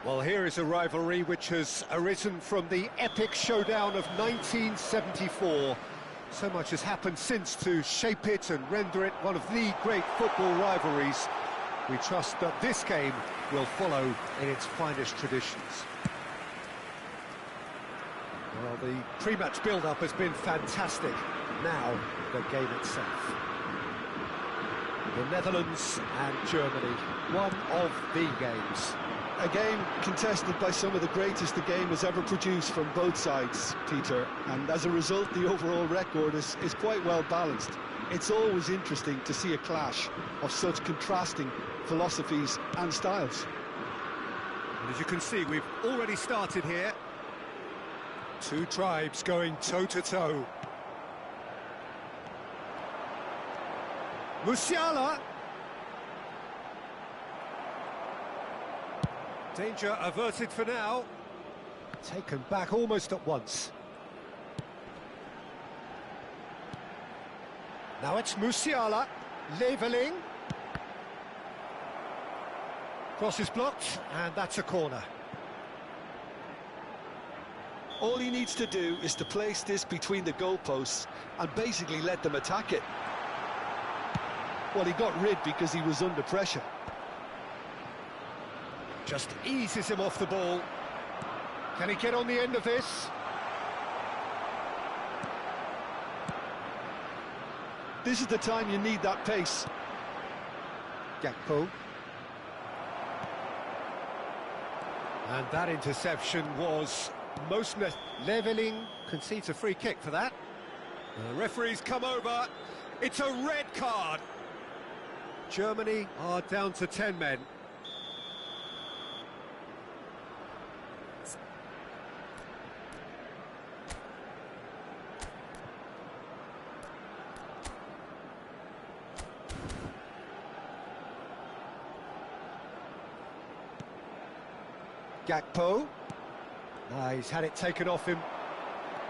Well, here is a rivalry which has arisen from the epic showdown of 1974. So much has happened since to shape it and render it one of the great football rivalries. We trust that this game will follow in its finest traditions. Well, the pre-match build-up has been fantastic. Now, the game itself. The Netherlands and Germany, one of the games. A game contested by some of the greatest the game has ever produced from both sides, Peter, and as a result the overall record is quite well balanced. It's always interesting to see a clash of such contrasting philosophies and styles. And as you can see, we've already started here. Two tribes going toe-to-toe. Musiala. Danger averted for now. Taken back almost at once. Now it's Musiala. Leveling. Cross is blocked, and that's a corner. All he needs to do is to place this between the goalposts and basically let them attack it. Well, he got rid because he was under pressure. Just eases him off the ball. Can he get on the end of this? This is the time you need that pace. Gakpo. And that interception was most leveling. Concedes a free kick for that. The referee's come over. It's a red card. Germany are down to 10 men. Gakpo. He's had it taken off him.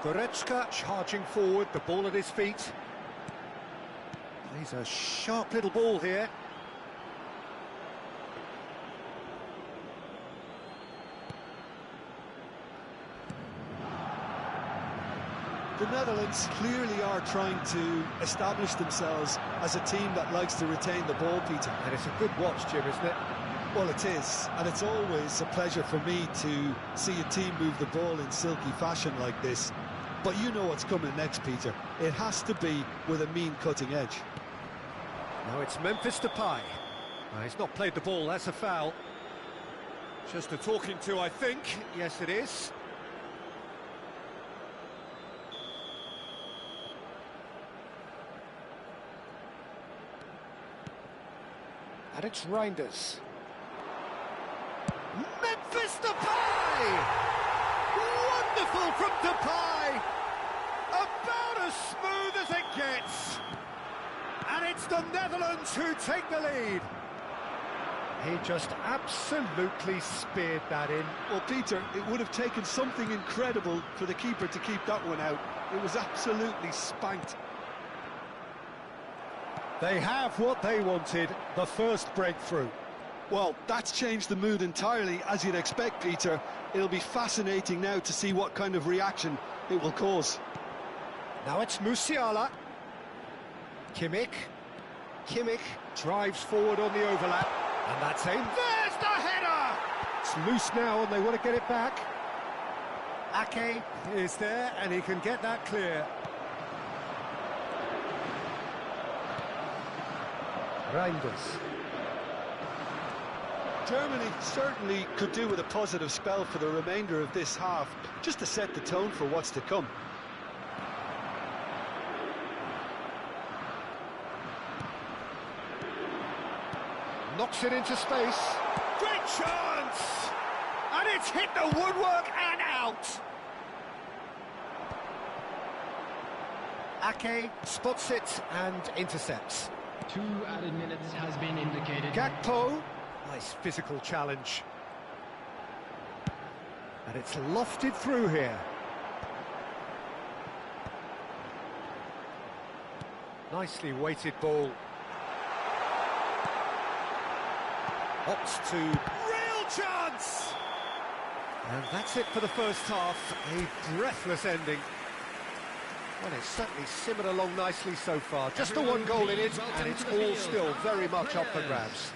Goretzka charging forward, the ball at his feet. Plays a sharp little ball here. The Netherlands clearly are trying to establish themselves as a team that likes to retain the ball, Peter. And it's a good watch, Jim, isn't it? Well, it is, and it's always a pleasure for me to see a team move the ball in silky fashion like this. But you know what's coming next, Peter. It has to be with a mean cutting edge. Now it's Memphis Depay. He's not played the ball, that's a foul. Just a talking to, I think. Yes, it is. And it's Reinders. Memphis Depay! Wonderful from Depay! About as smooth as it gets! And it's the Netherlands who take the lead. He just absolutely speared that in. Well, Peter, it would have taken something incredible for the keeper to keep that one out. It was absolutely spanked. They have what they wanted, the first breakthrough. Well, that's changed the mood entirely, as you'd expect, Peter. It'll be fascinating now to see what kind of reaction it will cause. Now it's Musiala. Kimmich. Kimmich drives forward on the overlap. And that's aimed. There's the header! It's loose now and they want to get it back. Ake is there and he can get that clear. Reinders. Germany certainly could do with a positive spell for the remainder of this half, just to set the tone for what's to come. Knocks it into space. Great chance! And it's hit the woodwork and out! Ake spots it and intercepts. 2 added minutes has been indicated. Gakpo. Nice physical challenge. And it's lofted through here. Nicely weighted ball. Opts to... Real chance! And that's it for the first half, a breathless ending. Well, it's certainly simmered along nicely so far. Just the one goal in it, and it's all still very much up for grabs.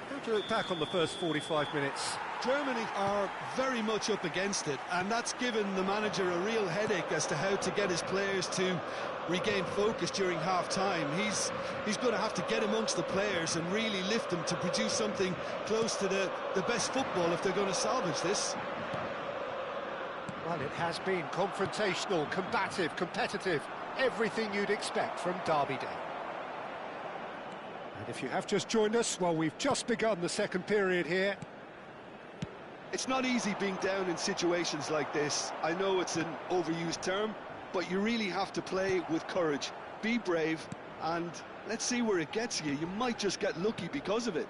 How do you look back on the first 45 minutes? Germany are very much up against it, and that's given the manager a real headache as to how to get his players to regain focus during half-time. He's going to have to get amongst the players and really lift them to produce something close to the best football if they're going to salvage this. Well, it has been confrontational, combative, competitive, everything you'd expect from Derby Day. And if you have just joined us, well, we've just begun the second period here. It's not easy being down in situations like this. I know it's an overused term, but you really have to play with courage. Be brave, and let's see where it gets you. You might just get lucky because of it.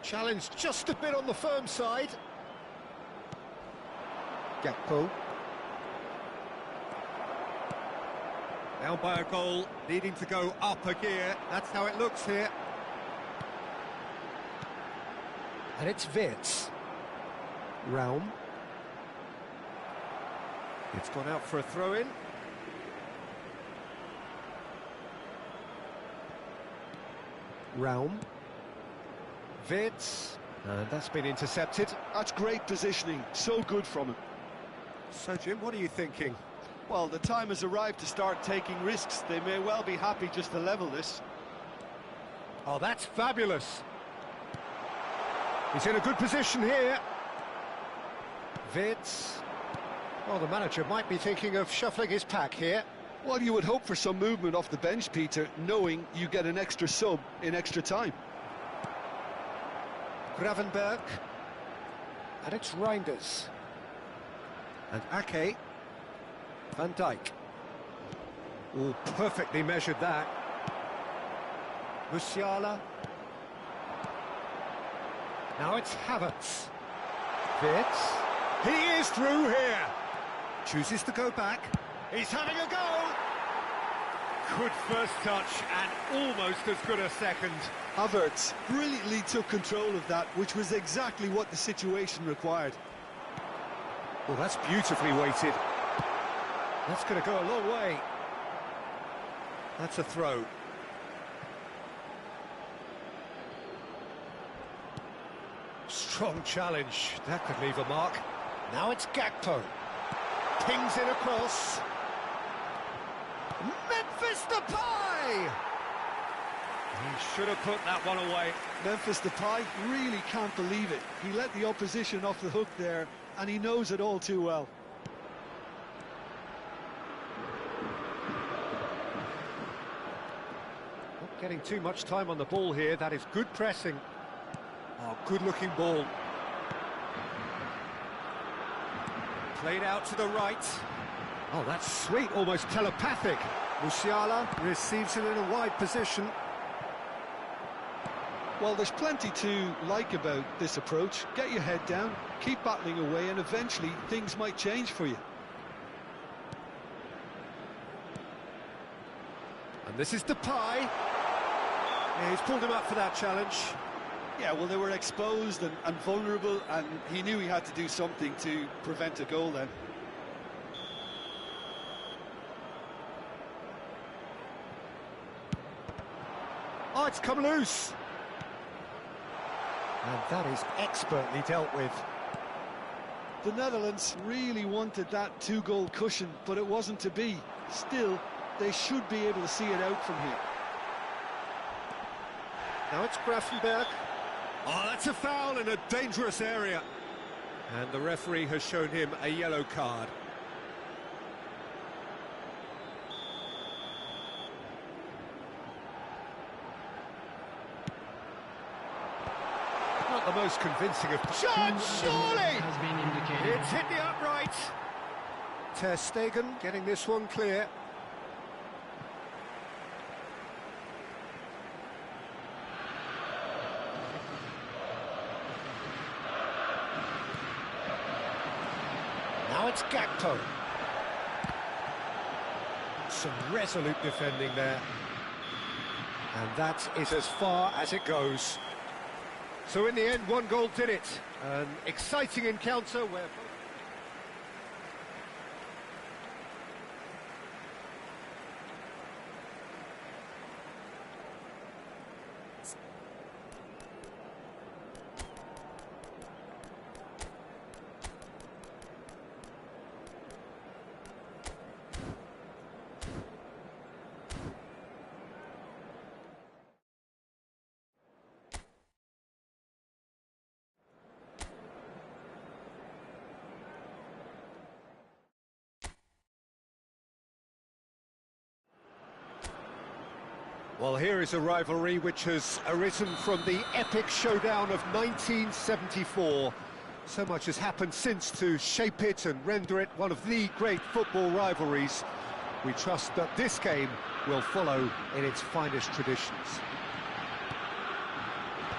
Challenged just a bit on the firm side. Gakpo. Down by a goal, needing to go up a gear. That's how it looks here. And it's Wirtz. Raum. It's gone out for a throw-in. Raum. Wirtz. And that's been intercepted. That's great positioning, so good from him. So, Jim, what are you thinking? Well, the time has arrived to start taking risks. They may well be happy just to level this. Oh, that's fabulous. He's in a good position here. Wirtz. Well, the manager might be thinking of shuffling his pack here. Well, you would hope for some movement off the bench, Peter, knowing you get an extra sub in extra time. Gravenberg. And it's Reinders. And Ake. Van Dijk. Oh, perfectly measured that. Musiala. Now it's Havertz. Wirtz. He is through here. Chooses to go back. He's having a go. Good first touch and almost as good a second. Havertz brilliantly took control of that, which was exactly what the situation required. Well, that's beautifully weighted. That's going to go a long way. That's a throw. Strong challenge. That could leave a mark. Now it's Gakpo. Pings it across. Memphis Depay! He should have put that one away. Memphis Depay really can't believe it. He let the opposition off the hook there, and he knows it all too well. Not getting too much time on the ball here. That is good pressing. Oh, good-looking ball. Played out to the right. Oh, that's sweet, almost telepathic. Musiala receives it in a wide position. Well, there's plenty to like about this approach. Get your head down, keep battling away, and eventually things might change for you. And this is Depay. Yeah, he's pulled him up for that challenge. Yeah, well, they were exposed and vulnerable, and he knew he had to do something to prevent a goal then. Oh, it's come loose. And that is expertly dealt with. The Netherlands really wanted that two-goal cushion, but it wasn't to be. Still, they should be able to see it out from here. Now it's Gravenberg. Oh, that's a foul in a dangerous area. And the referee has shown him a yellow card. Not the most convincing of... Shot, surely! Has been indicated. It's hit the upright. Ter Stegen getting this one clear. Now it's Gakpo. Some resolute defending there. And that is as far as it goes. So in the end, one goal did it. An exciting encounter where... Well, here is a rivalry which has arisen from the epic showdown of 1974. So much has happened since to shape it and render it one of the great football rivalries. We trust that this game will follow in its finest traditions.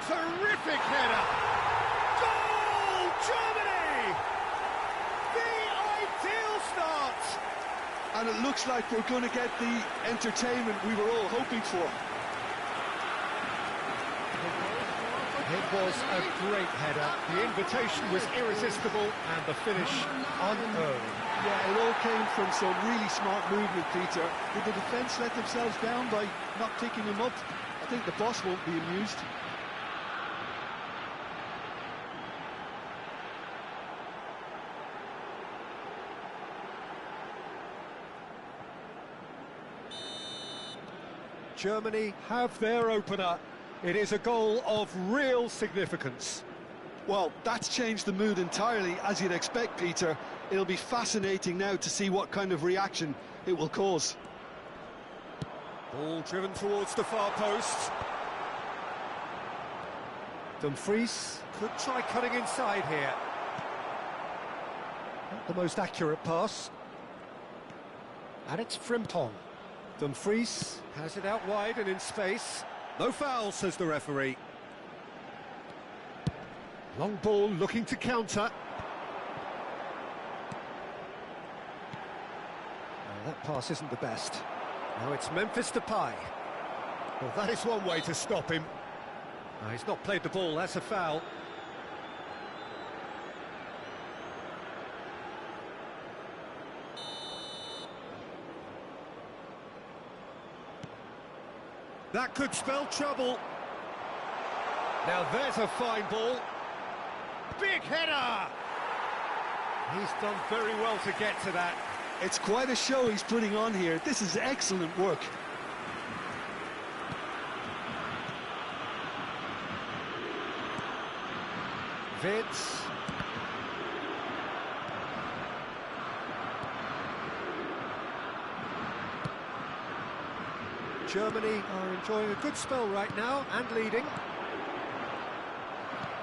Terrific header! Goal, Germany! The ideal start! And it looks like we're going to get the entertainment we were all hoping for. It was a great header. The invitation was irresistible and the finish unearned. Yeah, it all came from some really smart movement, Peter. Did the defence let themselves down by not picking him up? I think the boss won't be amused. Germany have their opener. It is a goal of real significance. Well, that's changed the mood entirely, as you'd expect, Peter. It'll be fascinating now to see what kind of reaction it will cause. Ball driven towards the far post. Dumfries could try cutting inside here. Not the most accurate pass. And it's Frimpong. Dumfries has it out wide and in space. No foul, says the referee. Long ball looking to counter. That pass isn't the best. Now it's Memphis Depay. Well, that is one way to stop him. He's not played the ball, that's a foul. That could spell trouble. Now there's a fine ball. Big header! He's done very well to get to that. It's quite a show he's putting on here. This is excellent work. Vids. Germany are enjoying a good spell right now and leading.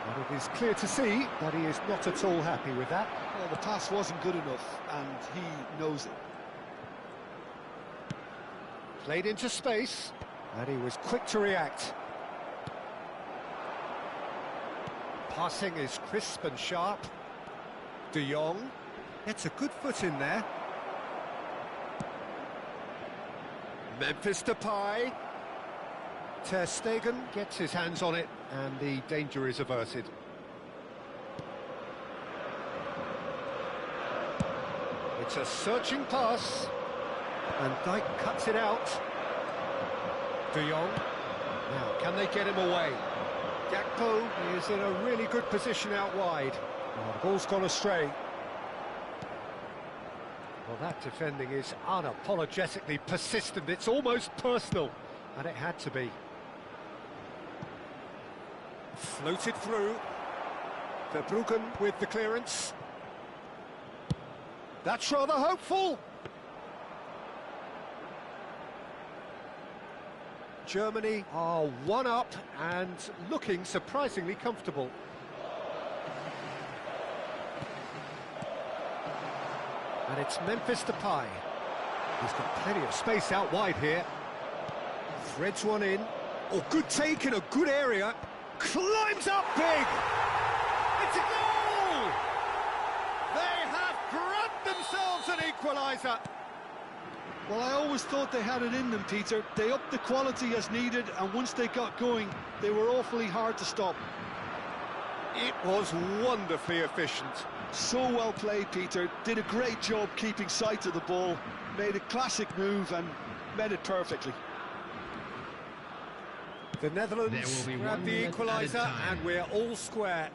But it is clear to see that he is not at all happy with that. Well, the pass wasn't good enough, and he knows it. Played into space, and he was quick to react. Passing is crisp and sharp. De Jong gets a good foot in there. Memphis Depay. Ter Stegen gets his hands on it, and the danger is averted. It's a searching pass, and Dijk cuts it out. De Jong. Now, can they get him away? Gakpo is in a really good position out wide. Oh, the ball's gone astray. Well, that defending is unapologetically persistent. It's almost personal, and it had to be. Floated through. Verbruggen with the clearance. That's rather hopeful. Germany are one up and looking surprisingly comfortable. And it's Memphis Depay. He's got plenty of space out wide here. Threads one in. Oh, good take in a good area. Climbs up big. It's a goal! They have grabbed equaliser. Well, I always thought they had it in them, Peter. They upped the quality as needed, and once they got going, they were awfully hard to stop. It was wonderfully efficient. So well played, Peter. Did a great job keeping sight of the ball, made a classic move and met it perfectly. The Netherlands grab the equaliser and we're all square.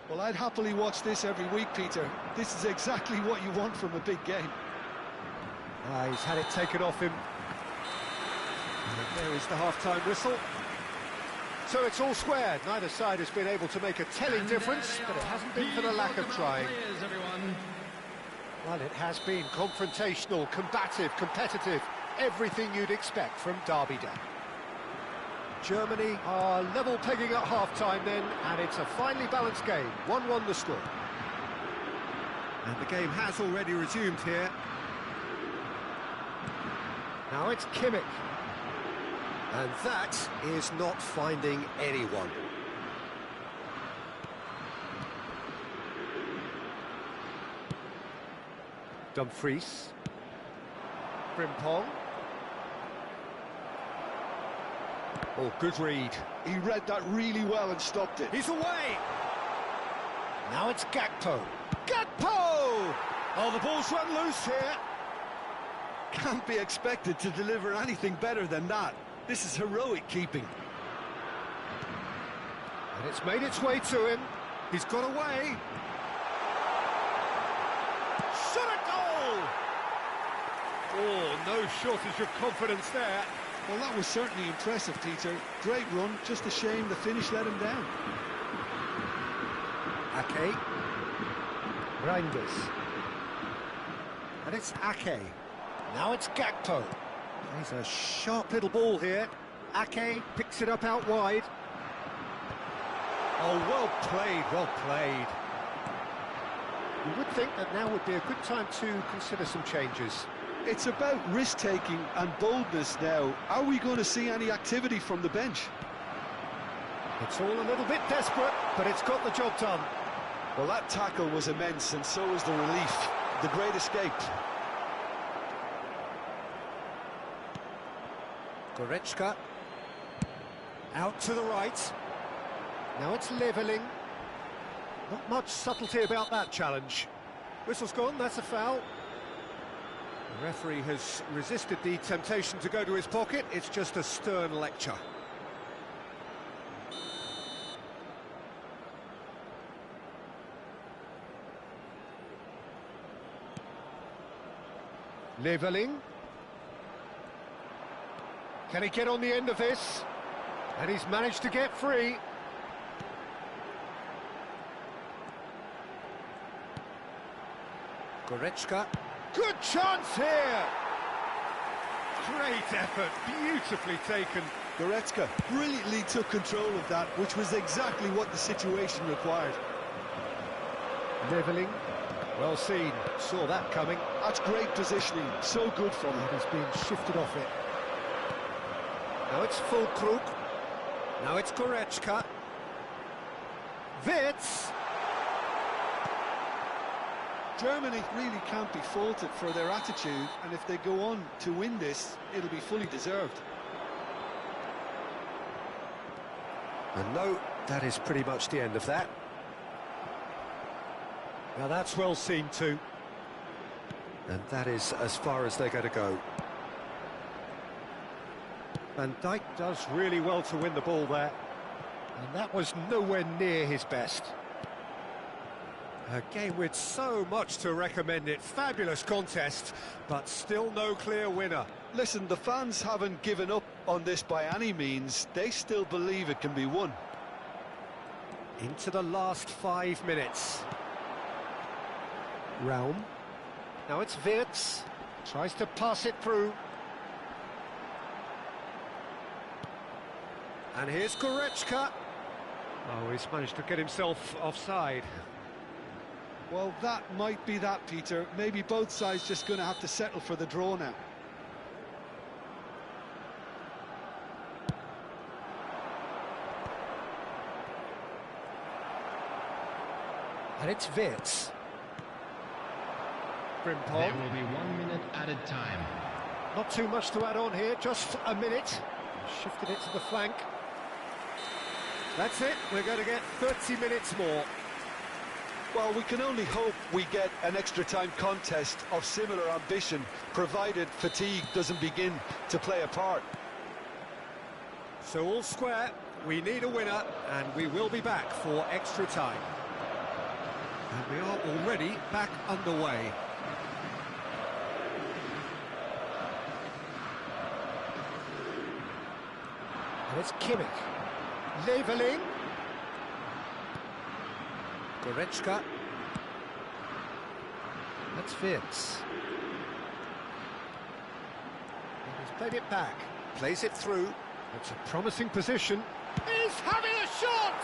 Well, I'd happily watch this every week, Peter. This is exactly what you want from a big game. He's had it taken off him. And there is the half-time whistle. So it's all square. Neither side has been able to make a telling difference, but it hasn't been for the lack of trying. Well, it has been confrontational, combative, competitive, everything you'd expect from Derby Day. Germany are level pegging at half-time then, and it's a finely balanced game. 1-1 the score. And the game has already resumed here. Now it's Kimmich. And that is not finding anyone. Dumfries. Frimpong. Oh, good read. He read that really well and stopped it. He's away! Now it's Gakpo. Gakpo! Oh, the ball's run loose here. Can't be expected to deliver anything better than that. This is heroic keeping. And it's made its way to him. He's got away. Shot a goal! Oh, no shortage of confidence there. Well, that was certainly impressive, Peter. Great run, just a shame the finish let him down. Ake. Reinders. And it's Ake. Now it's Gakpo. He's a sharp little ball here. Ake picks it up out wide. Oh, well played, well played. You would think that now would be a good time to consider some changes. It's about risk-taking and boldness now. Are we going to see any activity from the bench? It's all a little bit desperate, but it's got the job done. Well, that tackle was immense, and so was the relief. The great escape. Goretzka. Out to the right. Now it's levelling. Not much subtlety about that challenge. Whistle's gone, that's a foul. The referee has resisted the temptation to go to his pocket. It's just a stern lecture. Levelling. Can he get on the end of this? And he's managed to get free. Goretzka. Good chance here! Great effort, beautifully taken. Goretzka brilliantly took control of that, which was exactly what the situation required. Levelling. Well seen, saw that coming. That's great positioning, so good from him. He's been shifted off it. Now it's Füllkrug. Now it's Goretzka. Wirtz. Germany really can't be faulted for their attitude, and if they go on to win this, it'll be fully deserved. And no, that is pretty much the end of that. Now that's well seen too. And that is as far as they're going to go. Van Dijk does really well to win the ball there. And that was nowhere near his best. A game with so much to recommend it. Fabulous contest, but still no clear winner. Listen, the fans haven't given up on this by any means. They still believe it can be won. Into the last 5 minutes. Raum. Now it's Wirtz. Tries to pass it through. And here's Goretzka. Oh, he's managed to get himself offside. Well, that might be that, Peter. Maybe both sides just going to have to settle for the draw now. And it's Wirtz. There Frimpong. will be 1 minute added time. Not too much to add on here, just a minute. Shifted it to the flank. That's it, we're going to get 30 minutes more. Well, we can only hope we get an extra time contest of similar ambition, provided fatigue doesn't begin to play a part. So all square, we need a winner, and we will be back for extra time. And we are already back underway. And it's Kimmich. Leveling. Goretzka. That's Wirtz. He's played it back. Plays it through. It's a promising position. He's having a shot!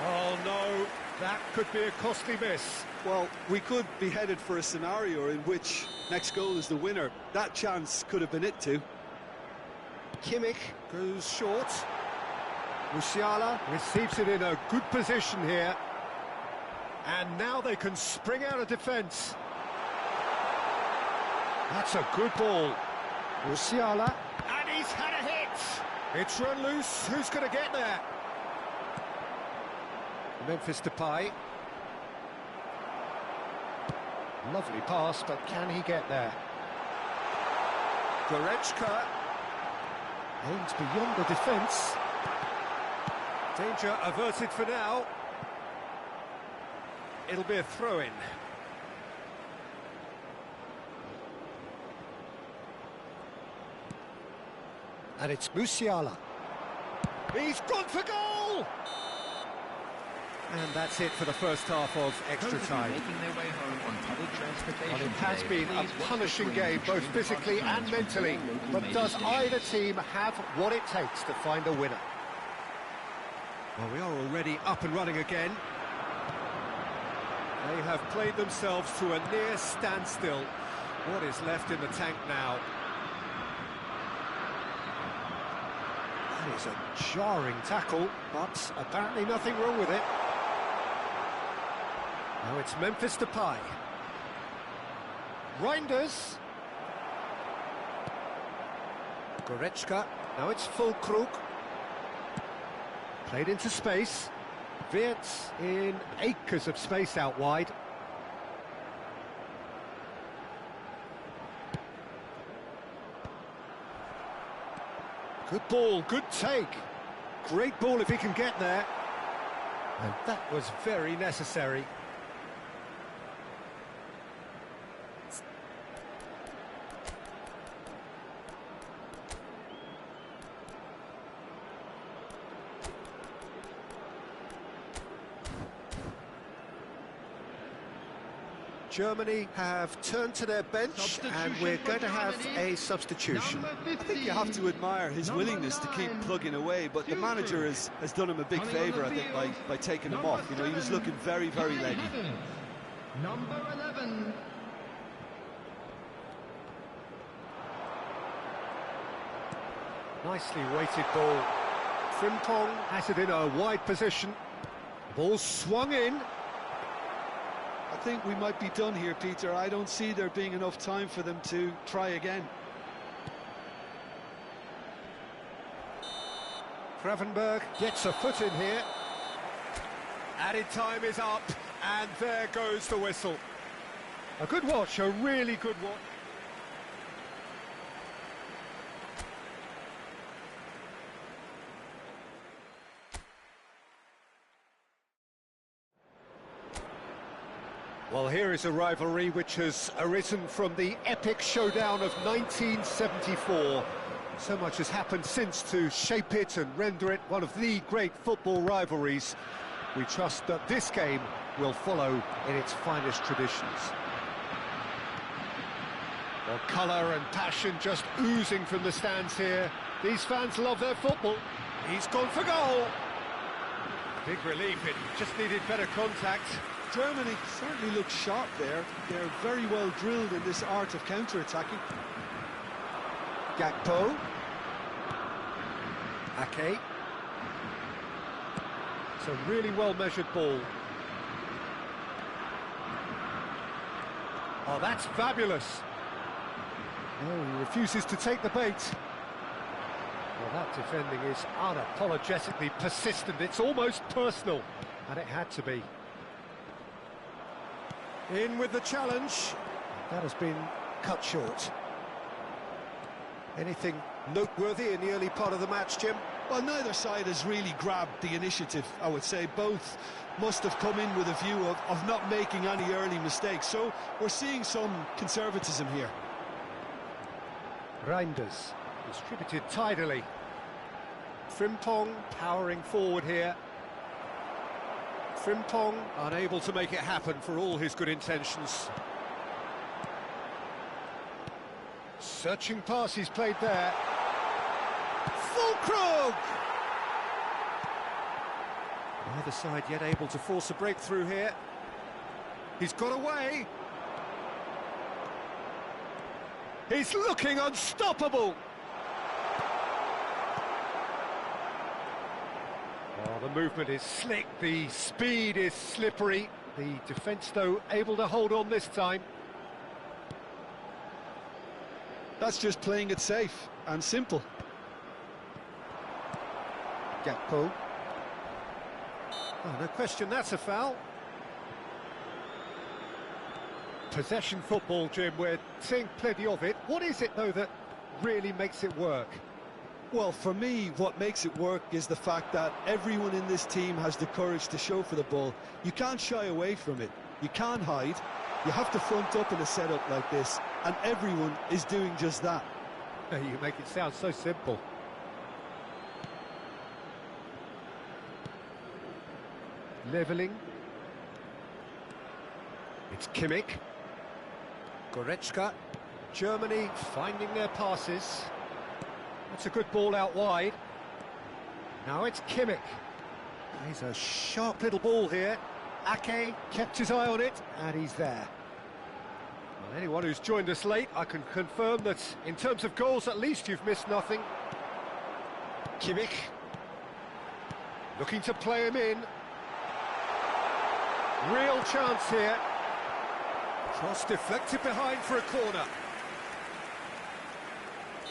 Oh no, that could be a costly miss. Well, we could be headed for a scenario in which next goal is the winner. That chance could have been it too. Kimmich goes short. Musiala receives it in a good position here. And now they can spring out of defence. That's a good ball. Musiala. And he's had a hit. It's run loose. Who's going to get there? Memphis Depay. Lovely pass, but can he get there? Goretzka. Aims beyond the defence. Danger averted for now. It'll be a throw-in. And it's Musiala. He's gone for goal! And that's it for the first half of extra time. Making their way home on public transportation. Well, it has today, been a please watch punishing the game, screen both physically and mentally. local But major does station. either team have what it takes to find a winner? Well, we are already up and running again. They have played themselves to a near standstill. What is left in the tank now? That is a jarring tackle, but apparently nothing wrong with it. Now it's Memphis Depay. Reinders. Goretzka. Now it's Füllkrug. Played into space. Wirtz in acres of space out wide. Good ball, good take. Great ball if he can get there. And that was very necessary. Germany have turned to their bench and we're going to have a substitution. I think you have to admire his willingness to keep plugging away, but the manager has done him a big favour, I think, by taking him off. You know, he was looking very, very leggy. Number 11. Nicely weighted ball. Frimpong has it in a wide position. Ball swung in. I think we might be done here, Peter. I don't see there being enough time for them to try again. Gravenberg gets a foot in here. Added time is up, and there goes the whistle. A good watch, a really good watch. Well, here is a rivalry which has arisen from the epic showdown of 1974. So much has happened since to shape it and render it one of the great football rivalries. We trust that this game will follow in its finest traditions. Well, colour and passion just oozing from the stands here. These fans love their football. He's gone for goal. Big relief, it just needed better contact. Germany certainly look sharp there. They're very well drilled in this art of counter-attacking. Gakpo. Ake. It's a really well-measured ball. Oh, that's fabulous. No, he refuses to take the bait. Well, that defending is unapologetically persistent. It's almost personal, and it had to be. In with the challenge. That has been cut short. Anything noteworthy in the early part of the match, Jim? Well, neither side has really grabbed the initiative, I would say. Both must have come in with a view of not making any early mistakes. So we're seeing some conservatism here. Reinders, distributed tidily. Frimpong powering forward here. Frimpong unable to make it happen for all his good intentions. Searching pass he's played there. Fulkrug! Neither side yet able to force a breakthrough here. He's got away. He's looking unstoppable. Oh, the movement is slick, the speed is slippery. The defence, though, able to hold on this time. That's just playing it safe and simple. Gakpo. Oh, no question, that's a foul. Possession football, Jim, we're seeing plenty of it. What is it, though, that really makes it work? Well, for me, what makes it work is the fact that everyone in this team has the courage to show for the ball. You can't shy away from it. You can't hide. You have to front up in a setup like this, and everyone is doing just that. You make it sound so simple. Leveling. It's Kimmich. Goretzka. Germany finding their passes. That's a good ball out wide. Now it's Kimmich. He's a sharp little ball here. Ake kept his eye on it, and he's there. Well, anyone who's joined us late, I can confirm that in terms of goals, at least you've missed nothing. Kimmich. Looking to play him in. Real chance here. Cross deflected behind for a corner.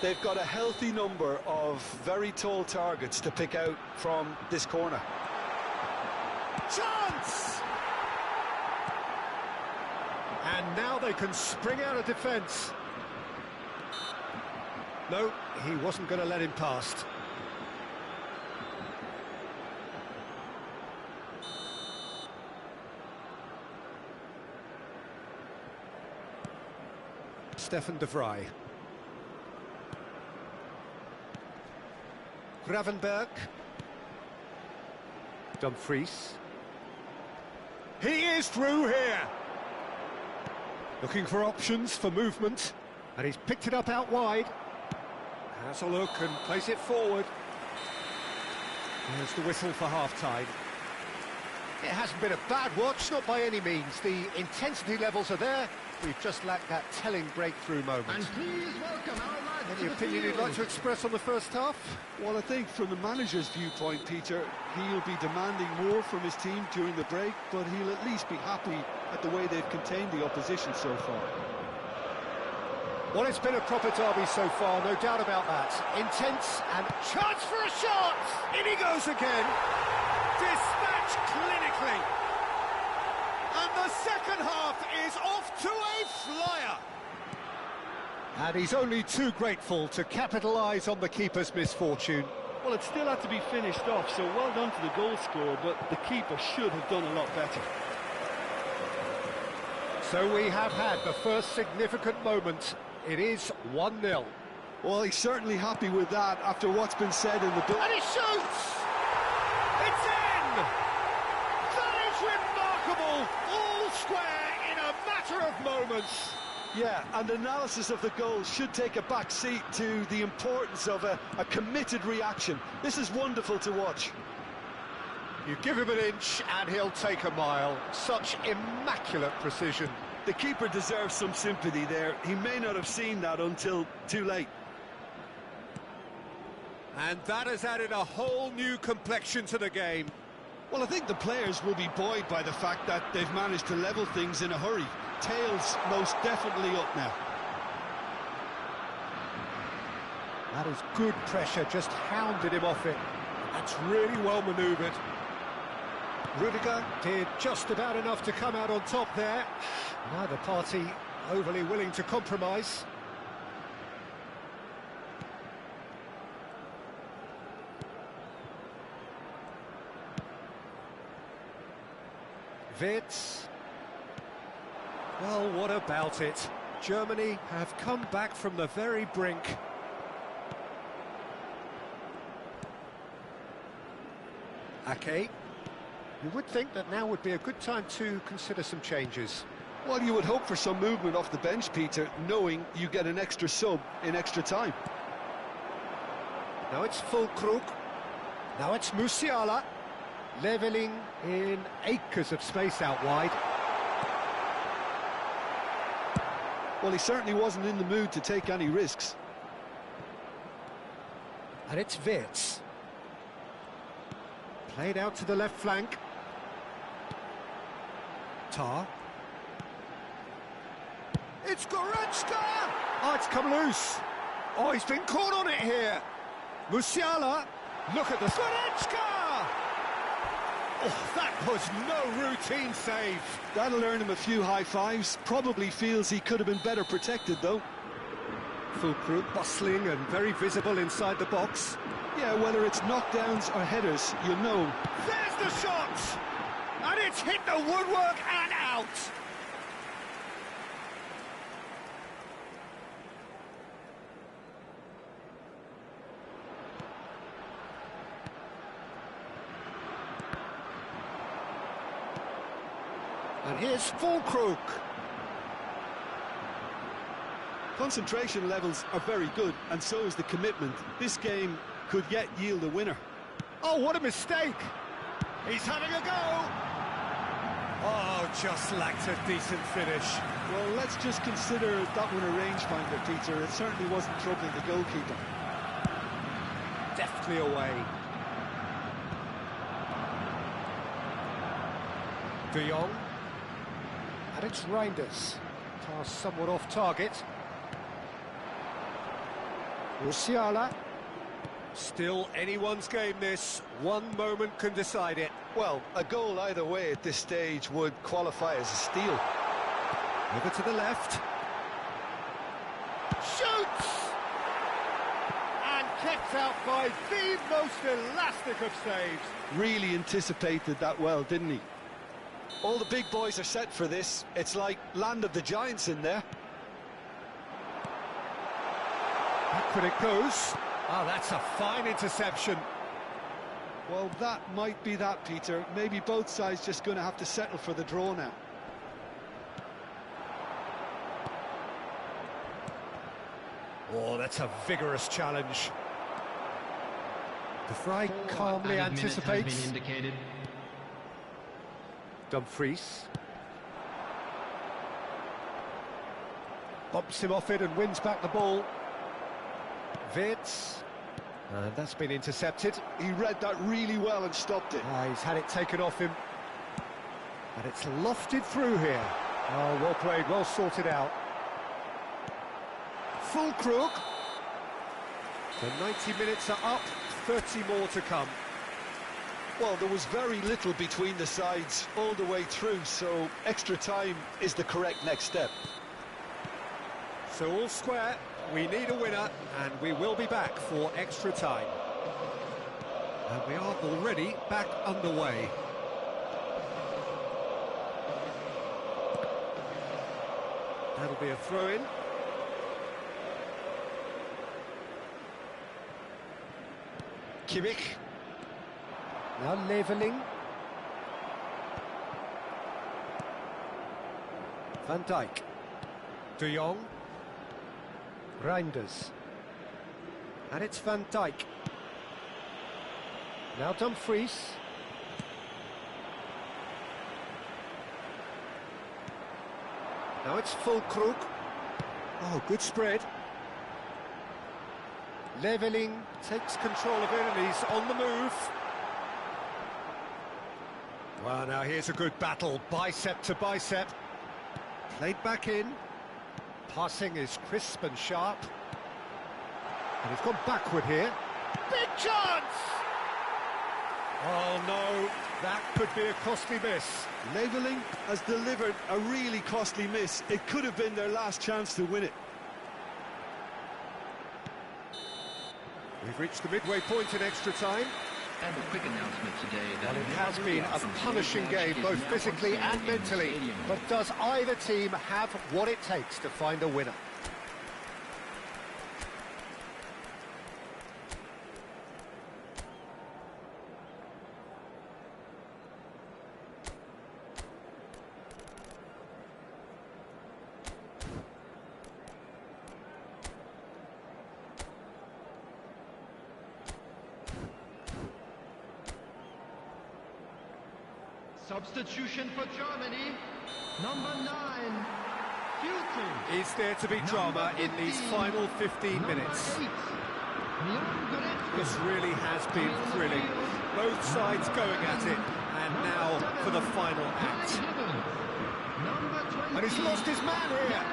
They've got a healthy number of very tall targets to pick out from this corner. Chance! And now they can spring out of defence. No, he wasn't going to let him past. Stefan de Vrij. Gravenberg. Dumfries. He is through here. Looking for options for movement, and he's picked it up out wide. Has a look and plays it forward. There's the whistle for half-time. It hasn't been a bad watch, not by any means. The intensity levels are there. We've just lacked that telling breakthrough moment. And please welcome our lads Any to the opinion you'd field. like to express on the first half? Well, I think from the manager's viewpoint, Peter, he'll be demanding more from his team during the break, but he'll at least be happy at the way they've contained the opposition so far. Well, it's been a proper derby so far, no doubt about that. Intense and chance for a shot! In he goes again. Dispatched clinically. And the second half is off to a flyer. And he's only too grateful to capitalise on the keeper's misfortune. Well, it still had to be finished off, so well done to the goal scorer, but the keeper should have done a lot better. So we have had the first significant moment. It is 1-0. Well, he's certainly happy with that after what's been said in the... And he shoots! It's in! That is remarkable! All square in a matter of moments. Yeah, and analysis of the goal should take a back seat to the importance of a committed reaction. This is wonderful to watch. You give him an inch and he'll take a mile. Such immaculate precision. The keeper deserves some sympathy there. He may not have seen that until too late. And that has added a whole new complexion to the game. Well, I think the players will be buoyed by the fact that they've managed to level things in a hurry. tail's most definitely up now. That is good pressure, just hounded him off it. That's really well manoeuvred. Rudiger did just about enough to come out on top there. Neither party overly willing to compromise. Wirtz. Well, what about it? Germany have come back from the very brink. Ake. You would think that now would be a good time to consider some changes. Well, you would hope for some movement off the bench, Peter, knowing you get an extra sub in extra time. Now it's Füllkrug. Now it's Musiala. Leveling in acres of space out wide. Well, he certainly wasn't in the mood to take any risks. And it's Wirtz. Played out to the left flank. Tar. It's Goretzka! Oh, it's come loose. Oh, he's been caught on it here. Musiala. Look at the Goretzka! Oh, that was no routine save. That'll earn him a few high fives. Probably feels he could have been better protected, though. Füllkrug bustling and very visible inside the box. Yeah, whether it's knockdowns or headers, you'll know. There's the shot! And it's hit the woodwork and out! And here's Füllkrug. Concentration levels are very good, and so is the commitment. This game could yet yield a winner. Oh, what a mistake! He's having a go! Oh, just lacked a decent finish. Well, let's just consider that one a rangefinder, Peter. It certainly wasn't troubling the goalkeeper. Deftly away. De Jong. And it's Reinders. Pass somewhat off target. Musiala. Still anyone's game this. One moment can decide it. Well, a goal either way at this stage would qualify as a steal. Over to the left. Shoots! And kept out by the most elastic of saves. Really anticipated that well, didn't he? All the big boys are set for this. It's like Land of the Giants in there. Back when it goes. Oh, that's a fine interception. Well, that might be that, Peter. Maybe both sides just going to have to settle for the draw now. Oh, that's a vigorous challenge. De Vrij calmly anticipates. Dumfries. Bumps him off it and wins back the ball. Wirtz. That's been intercepted. He read that really well and stopped it. He's had it taken off him. And it's lofted through here. Oh, well played, well sorted out. Füllkrug. The 90 minutes are up, 30 more to come. Well, there was very little between the sides all the way through, so extra time is the correct next step. So all square, we need a winner, and we will be back for extra time. And we are already back underway. That'll be a throw-in. Kimmich. Now leveling. Van Dijk. De Jong. Reinders. And it's Van Dijk. Now Dumfries. Now it's Füllkrug. Oh, good spread. Leveling takes control of it and he's on the move. Well, now here's a good battle, bicep to bicep. Played back in. Passing is crisp and sharp. And he's gone backward here. Big chance! Oh no, that could be a costly miss. Leveling has delivered a really costly miss. It could have been their last chance to win it. We've reached the midway point in extra time. And a quick announcement today that Well, it has been a punishing game, both physically and mentally. But does either team have what it takes to find a winner? Substitution for Germany, number 9, Futel. Is there to be drama in these final 15 minutes? This really has been thrilling. Both sides going at it, and now for the final act. And he's lost his man here.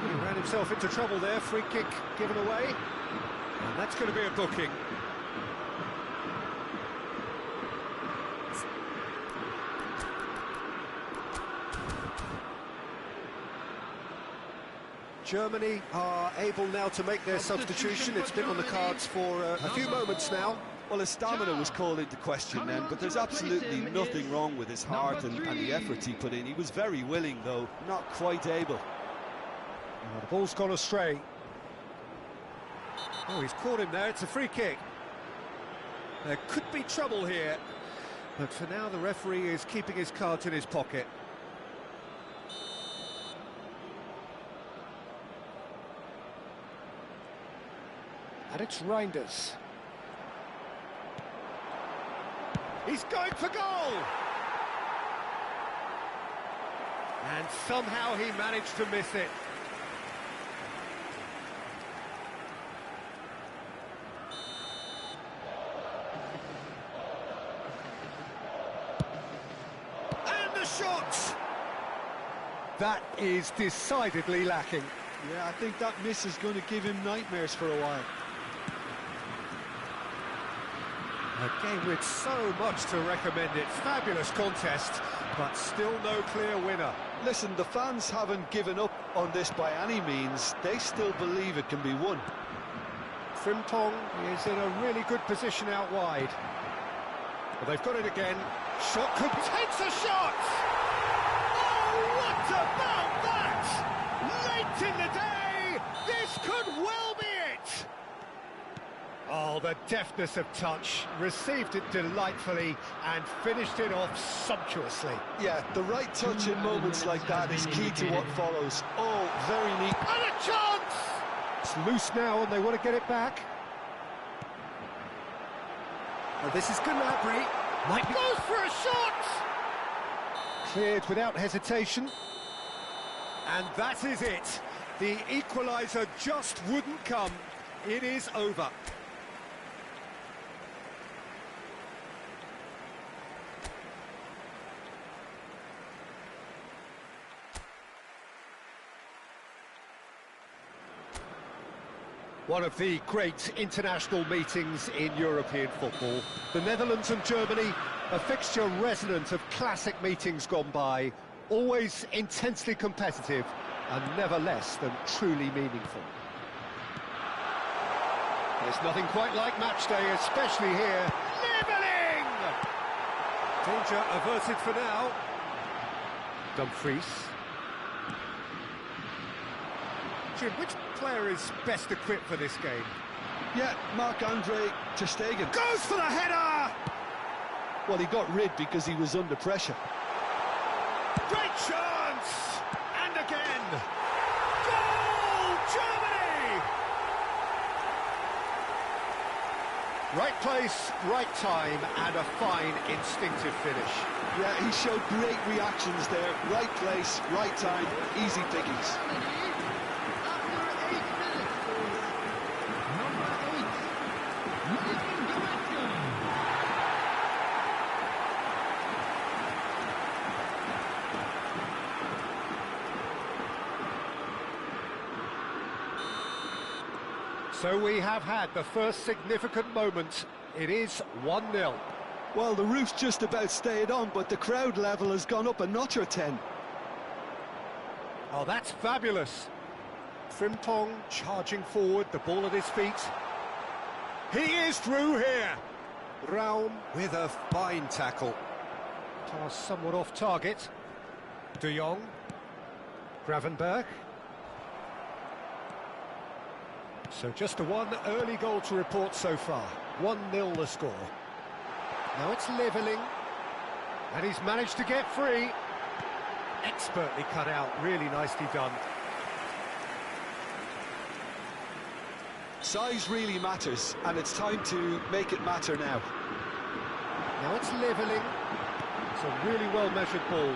He ran himself into trouble there, free kick given away. And that's going to be a booking. Germany are able now to make their substitution. It's been on the cards for a few moments now. Well, his stamina was called into question then, but there's absolutely nothing wrong with his heart and the efforts he put in. He was very willing, though, not quite able. Oh, the ball's gone astray. Oh, he's caught him there. It's a free kick. There could be trouble here. But for now, the referee is keeping his cards in his pocket. And it's Reinders. He's going for goal! And somehow he managed to miss it. And the shot! That is decidedly lacking. Yeah, I think that miss is going to give him nightmares for a while. A game with so much to recommend it. Fabulous contest, but still no clear winner. Listen, the fans haven't given up on this by any means. They still believe it can be won. Frimpong is in a really good position out wide. Well, they've got it again. Shot could takes a shot! Oh, what about that? Late in the day, this could well be it! Oh, the deftness of touch, received it delightfully and finished it off sumptuously. Yeah, the right touch in moments like that is key to what follows. Oh, very neat. And a chance! It's loose now and they want to get it back. Oh, this is Gnabry. Might goes for a shot! Cleared without hesitation. And that is it. The equaliser just wouldn't come. It is over. One of the great international meetings in European football. The Netherlands and Germany, a fixture resonant of classic meetings gone by, always intensely competitive and never less than truly meaningful. There's nothing quite like match day, especially here. Leveling! Danger averted for now. Dumfries. Jim, which player is best equipped for this game? Yeah, Marc-Andre ter Stegen. Goes for the header! Well, he got rid because he was under pressure. Great chance! And again! Goal! Germany! Right place, right time, and a fine instinctive finish. Yeah, he showed great reactions there. Right place, right time, easy pickings. So we have had the first significant moment. It is 1-0. Well, the roof's just about stayed on, but the crowd level has gone up a notch or 10. Oh, that's fabulous. Frimpong charging forward, the ball at his feet. He is through here. Raum with a fine tackle. Pass somewhat off target. De Jong. Gravenberch. So just the one early goal to report so far. 1-0 the score. Now it's levelling. And he's managed to get free. Expertly cut out, really nicely done. Size really matters, and it's time to make it matter now. Now it's levelling. It's a really well-measured ball.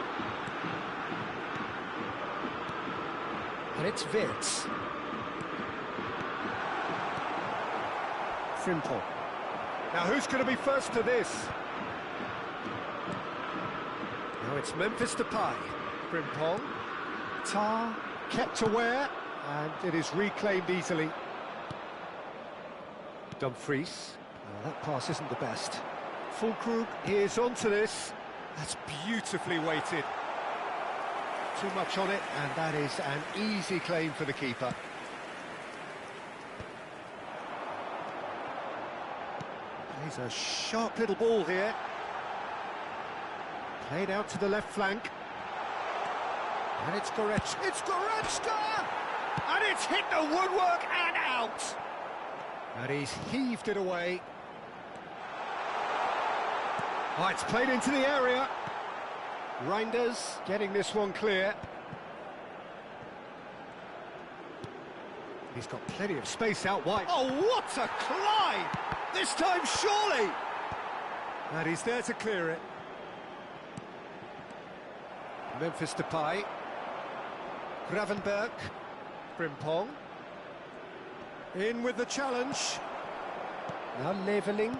And it's Wirtz. Frimpong. Now who's going to be first to this? Now it's Memphis Depay. Frimpong. Tar kept aware, and it is reclaimed easily. Dumfries. Oh, that pass isn't the best. Füllkrug is onto this. That's beautifully weighted. Too much on it, and that is an easy claim for the keeper. He's a sharp little ball here. Played out to the left flank. And it's Goretzka. It's Goretzka! And it's hit the woodwork and out! And he's heaved it away. Oh, it's played into the area. Reinders getting this one clear. He's got plenty of space out wide. Oh, what a climb! This time, surely! And he's there to clear it. Memphis Depay. Gravenberch. Frimpong. In with the challenge. Now levelling.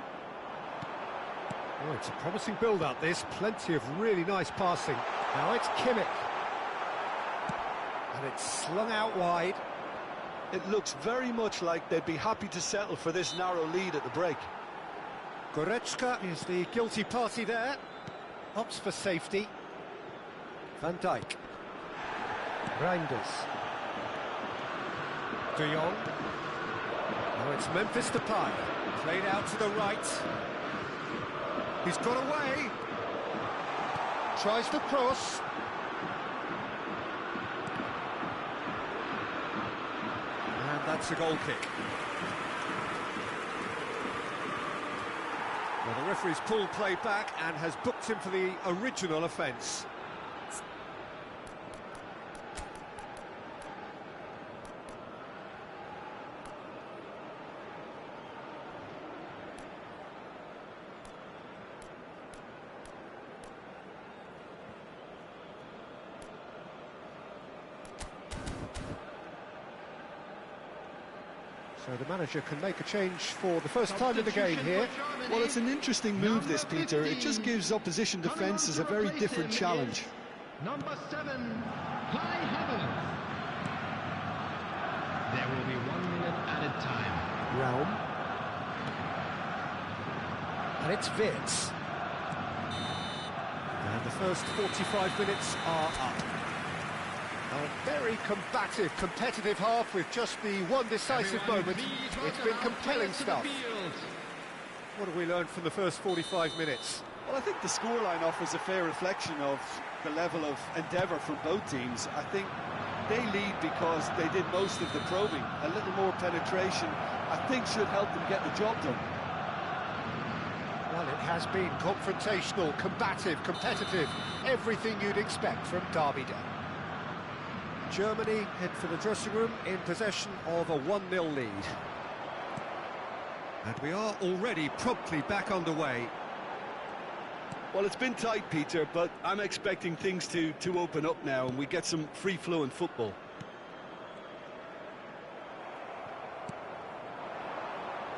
Oh, it's a promising build-up, this. Plenty of really nice passing. Now it's Kimmich. And it's slung out wide. It looks very much like they'd be happy to settle for this narrow lead at the break. Goretzka is the guilty party there. Opts for safety. Van Dijk. Reinders. De Jong. Now it's Memphis Depay. Played out to the right. He's got away. Tries to cross. And that's a goal kick. Well, the referee's pulled play back and has booked him for the original offence. So the manager can make a change for the first time in the game here. Well, it's an interesting move, this, Peter. It just gives opposition defences a very different challenge. Number 7, Kai Havertz. There will be 1 minute added time. Raum. And it's Wirtz. And the first 45 minutes are up. A very combative, competitive half with just the one decisive moment. It's been compelling stuff. What have we learned from the first 45 minutes? Well, I think the scoreline offers a fair reflection of the level of endeavour from both teams. I think they lead because they did most of the probing. A little more penetration, I think, should help them get the job done. Well, it has been confrontational, combative, competitive, everything you'd expect from Derby Day. Germany head for the dressing room in possession of a 1-0 lead. And we are already promptly back underway. Well, it's been tight, Peter, but I'm expecting things to open up now and we get some free-flowing football.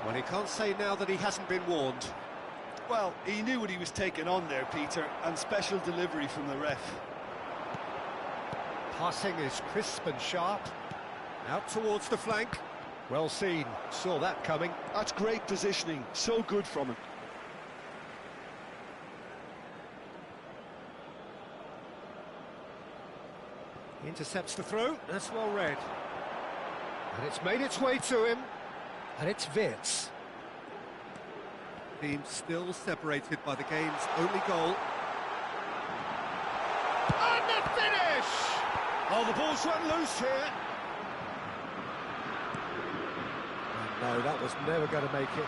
Well, he can't say now that he hasn't been warned. Well, he knew what he was taking on there, Peter, and special delivery from the ref. Passing is crisp and sharp. Out towards the flank. Well seen, saw that coming. That's great positioning, so good from him. Intercepts the throw, that's well read. And it's made its way to him. And it's Wirtz. Team still separated by the game's only goal. And the finish! Oh, the ball's run loose here. And no, that was never going to make it.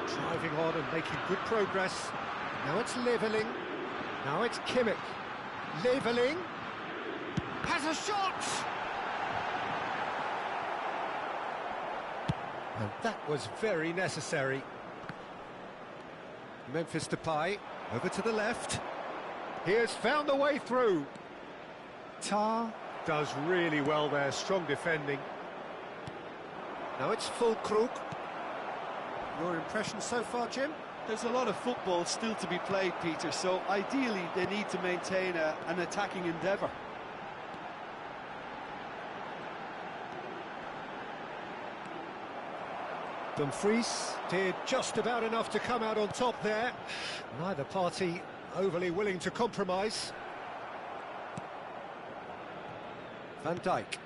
Driving on and making good progress. Now it's Leveling. Now it's Kimmich. Leveling. Has a shot! And that was very necessary. Memphis Depay, over to the left. He has found a way through. Tar does really well there, strong defending. Now it's Füllkrug. Your impression so far, Jim? There's a lot of football still to be played, Peter, so ideally they need to maintain an attacking endeavour. Dumfries did just about enough to come out on top there. Neither party overly willing to compromise. Van Dijk.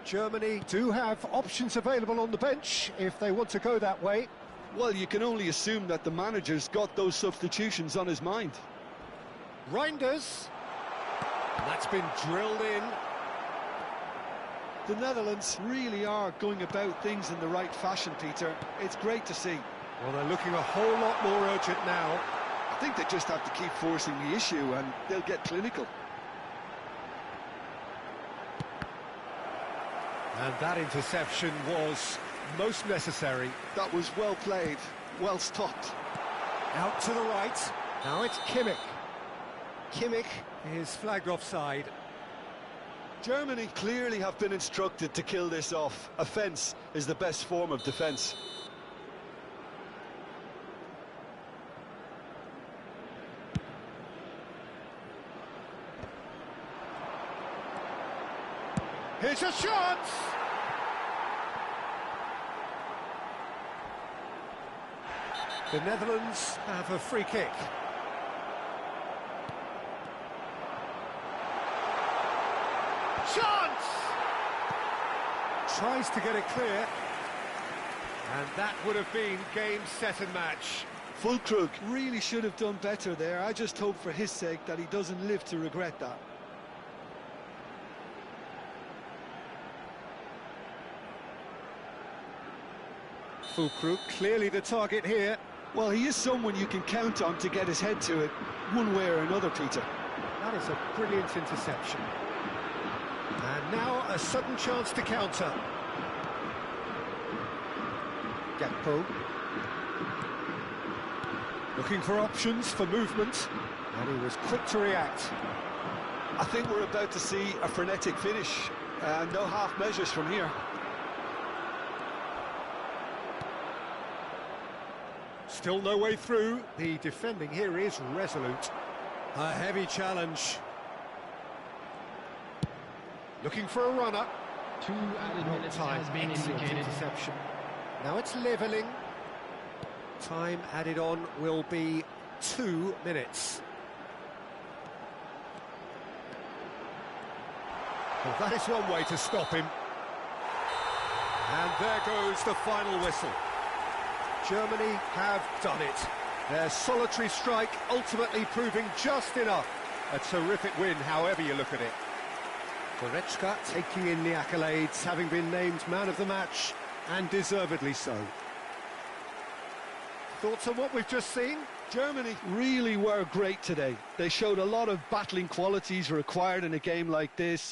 Germany do have options available on the bench if they want to go that way. Well, you can only assume that the manager's got those substitutions on his mind. Reinders. And that's been drilled in. The Netherlands really are going about things in the right fashion, Peter. It's great to see. Well, they're looking a whole lot more urgent now. I think they just have to keep forcing the issue and they'll get clinical. And that interception was most necessary. That was well played, well stopped. Out to the right. Now it's Kimmich. Kimmich is flagged offside. Germany clearly have been instructed to kill this off. Offence is the best form of defence. Here's a shot! The Netherlands have a free kick. Chance! Tries to get it clear. And that would have been game, set and match. Füllkrug really should have done better there. I just hope for his sake that he doesn't live to regret that. Füllkrug clearly the target here. Well, he is someone you can count on to get his head to it, one way or another, Peter. That is a brilliant interception. And now a sudden chance to counter. Gakpo. Looking for options for movement. And he was quick to react. I think we're about to see a frenetic finish. No half measures from here. Still no way through. The defending here is resolute. A heavy challenge. Looking for a runner. 2 added minutes has been indicated. Interception. Now it's Leveling. Time added on will be 2 minutes. Well, that is one way to stop him. And there goes the final whistle. Germany have done it. Their solitary strike ultimately proving just enough. A terrific win, however you look at it. Goretzka taking in the accolades, having been named man of the match, and deservedly so. Thoughts on what we've just seen? Germany really were great today. They showed a lot of battling qualities required in a game like this, so